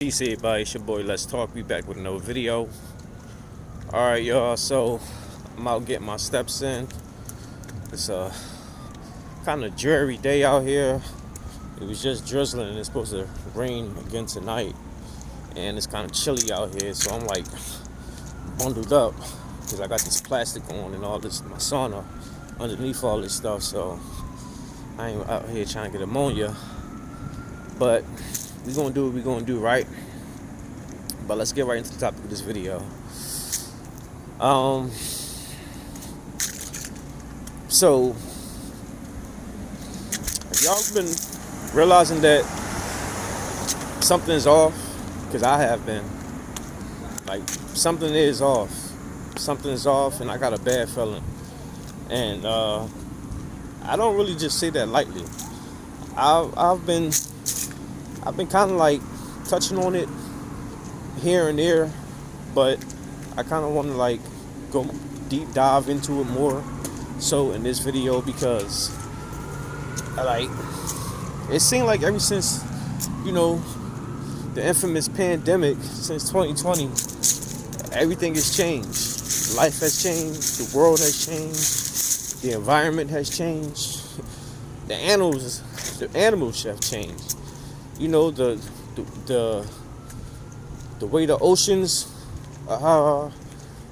Peace everybody, it's your boy Let's Talk. We back with another video. Alright y'all, so I'm out getting my steps in. It's a kind of dreary day out here. It was just drizzling and it's supposed to rain again tonight. And it's kind of chilly out here, so I'm like bundled up because I got this plastic on and all this, my sauna underneath all this stuff. So I ain't out here trying to get ammonia. But we're gonna do what we're gonna do, right? But let's get right into the topic of this video. So have y'all been realizing that something is off? Because I have been. Like, something is off. Something is off, and I got a bad feeling. And I don't really just say that lightly. I've been kind of like touching on it here and there, but I kind of want to like go deep dive into it more so in this video, because it seemed like ever since, the infamous pandemic, since 2020, everything has changed. Life has changed, the world has changed, the environment has changed, the animals have changed. The way the oceans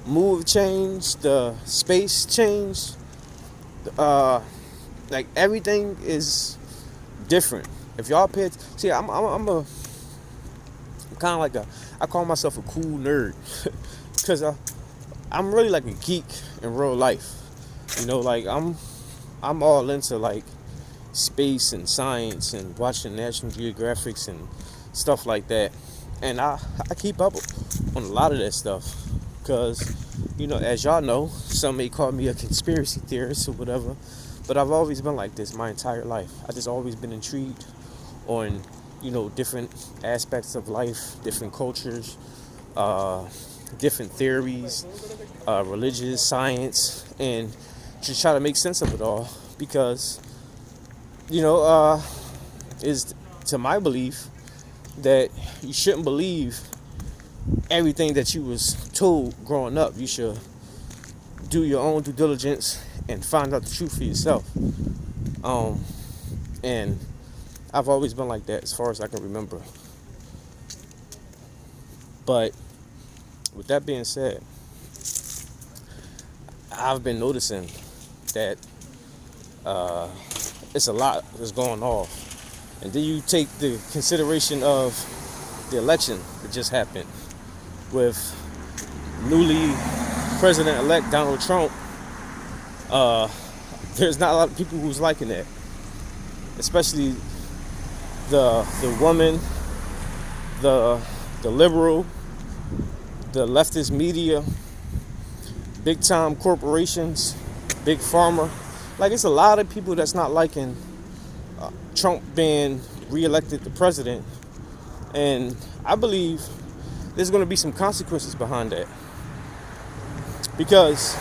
move changed, the space changed. Like, everything is different. If y'all pay attention, see, I'm kind of like I call myself a cool nerd because I'm really like a geek in real life. Like I'm all into like space and science and watching National Geographics and stuff like that, and I keep up on a lot of that stuff because as y'all know, some may call me a conspiracy theorist or whatever, but I've always been like this my entire life. I just always been intrigued on different aspects of life, different cultures, different theories, religious science, and just try to make sense of it all, because is to my belief that you shouldn't believe everything that you was told growing up. You should do your own due diligence and find out the truth for yourself. And I've always been like that as far as I can remember. But with that being said, I've been noticing that it's a lot that's going off. And then you take the consideration of the election that just happened with newly President-elect Donald Trump. There's not a lot of people who's liking that, especially the woman, the liberal, the leftist media, big time corporations, big pharma. Like, it's a lot of people that's not liking Trump being reelected the president, and I believe there's going to be some consequences behind that, because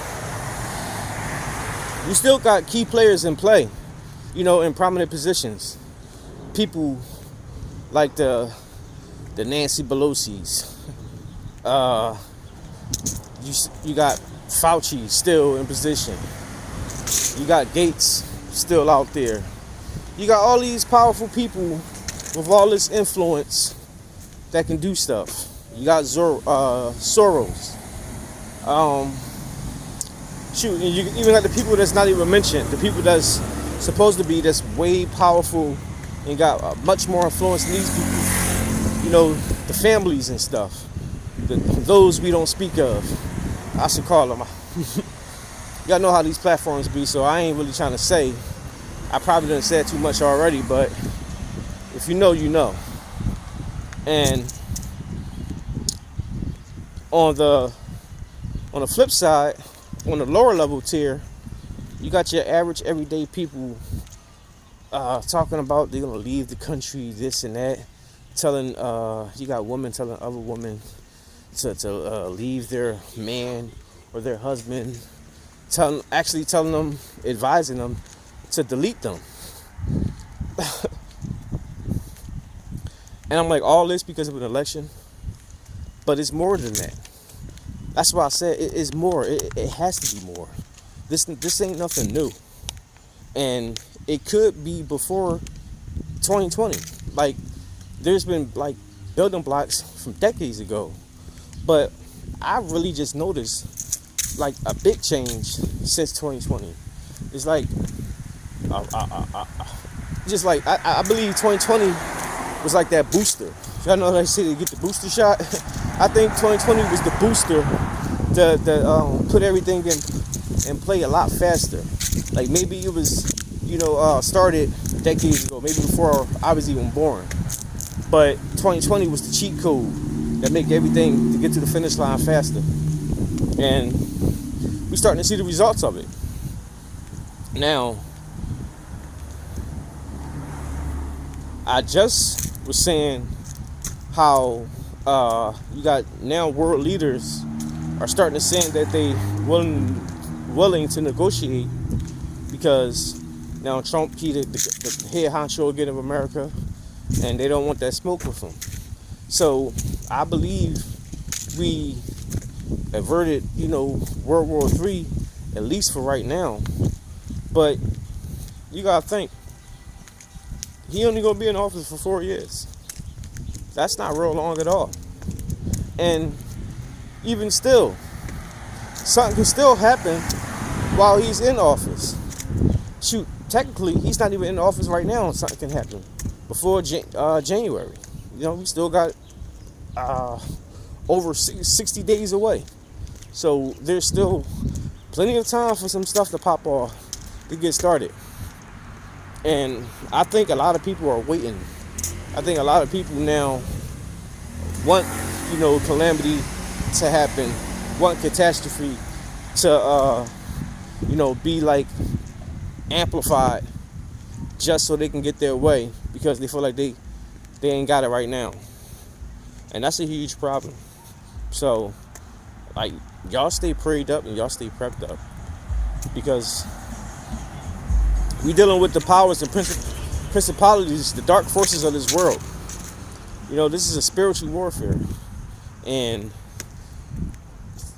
we still got key players in play, in prominent positions. People like the Nancy Pelosi's. You got Fauci still in position. You got Gates still out there. You got all these powerful people with all this influence that can do stuff. You got Soros. And you even got the people that's not even mentioned. The people that's supposed to be that's way powerful and got much more influence than these people. The families and stuff. Those we don't speak of. I should call them. Y'all know how these platforms be, so I ain't really trying to say. I probably didn't say too much already, but if you know, you know. And on the flip side, on the lower level tier, you got your average everyday people talking about they're gonna leave the country, this and that, telling you got women telling other women to leave their man or their husband, telling them, advising them to delete them. And I'm like, all this because of an election, but it's more than that. That's why I said it is more. It has to be more. This ain't nothing new, and it could be before 2020. Like, there's been like building blocks from decades ago, but I really just noticed like a big change since 2020. It's like, just like I believe 2020 was like that booster. Y'all know they say they get the booster shot. I think 2020 was the booster to put everything in play a lot faster. Like, maybe it was, started decades ago, maybe before I was even born. But 2020 was the cheat code that make everything to get to the finish line faster. And we're starting to see the results of it. Now, I just was saying how you got now world leaders are starting to say that they willing to negotiate, because now Trump, he the head honcho again of America, and they don't want that smoke with him. So I believe we averted, World War III, at least for right now. But you gotta think, he only gonna be in office for 4 years. That's not real long at all. And even still, something can still happen while he's in office. Shoot, technically, he's not even in office right now, and something can happen before January. We still got over 60 days away. So there's still plenty of time for some stuff to pop off to get started. And I think a lot of people are waiting. I think a lot of people now want, calamity to happen, want catastrophe to, be like amplified just so they can get their way, because they feel like they ain't got it right now. And that's a huge problem. So, like, y'all stay prayed up and y'all stay prepped up, because we dealing with the powers and principalities, the dark forces of this world. This is a spiritual warfare, and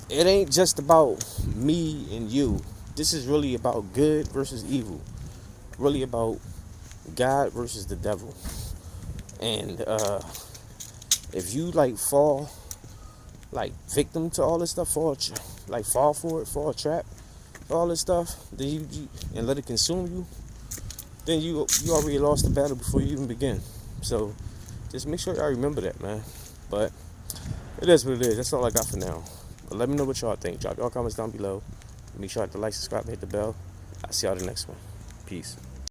it ain't just about me and you. This is really about good versus evil, really about God versus the devil. And if you fall victim to all this stuff, fall for it, fall trap, all this stuff, then you and let it consume you, then you already lost the battle before you even begin. So just make sure y'all remember that, man. But it is what it is. That's all I got for now. But let me know what y'all think. Drop y'all comments down below. Make sure to like, subscribe, and hit the bell. I'll see y'all the next one. Peace.